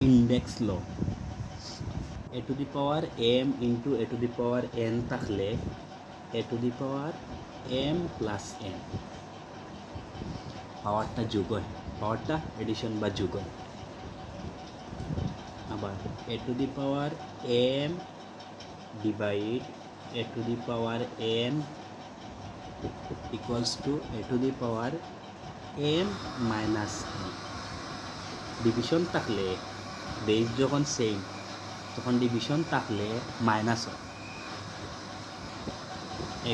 Index law a to the power m into a to the power n থাকলে a to the power m plus n পাওয়ারটা যোগ হয়, পাওয়ারটা addition বা যোগ হয়। আবার a to the power m divide a to the power n equals to a to the power m minus n. Division থাকলে বেস যখন সেম তখন ডিভিশন থাকলে মাইনাস হয়।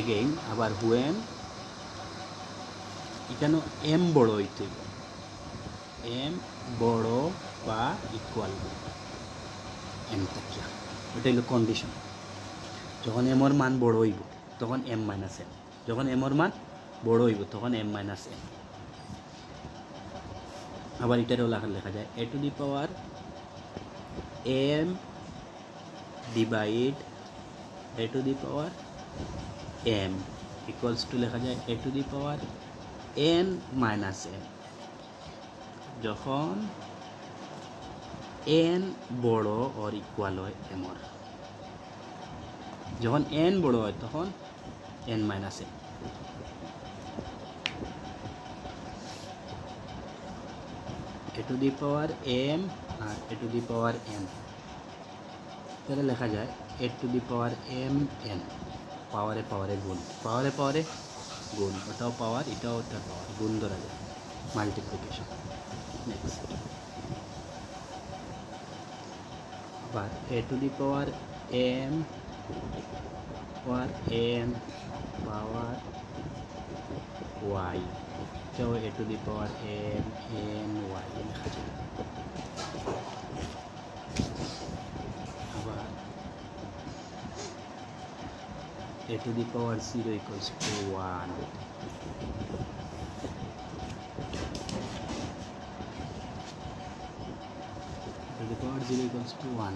এগেইন আবার হুয়েন এখানে এম বড় হইতে এম বড় বা ইকুয়াল এম থাকিয়া ওটা হলো কন্ডিশন। যখন এমর মান বড় হইব তখন এম মাইনাস এম, যখন এমর মান বড় হইব তখন এম মাইনাস এম। আবার এটারও লেখা যায় a to the power m divide a to the power m equals to লেখা যায় a to the power n minus m. যখন এন বড় অর ইকুয়াল হয় এমর, যখন এন বড় হয় তখন n minus m. A to the power m আর a to the power n তাহলে লেখা যায় a to the power m n, পাওয়ারে পাওয়ারে গুণ, পাওয়ারে পাওয়ারে গুণ, ওটাও পাওয়ার এটাও ওটা পাওয়ার, গুণ ধরা যায়, মাল্টিপ্লিকেশন। নেক্সট আবার a to the power m power n power y, এটাও a to the power m n y লেখা যায়। আবার a to the power 0 equals to 1, a to the power 0 equals to 1।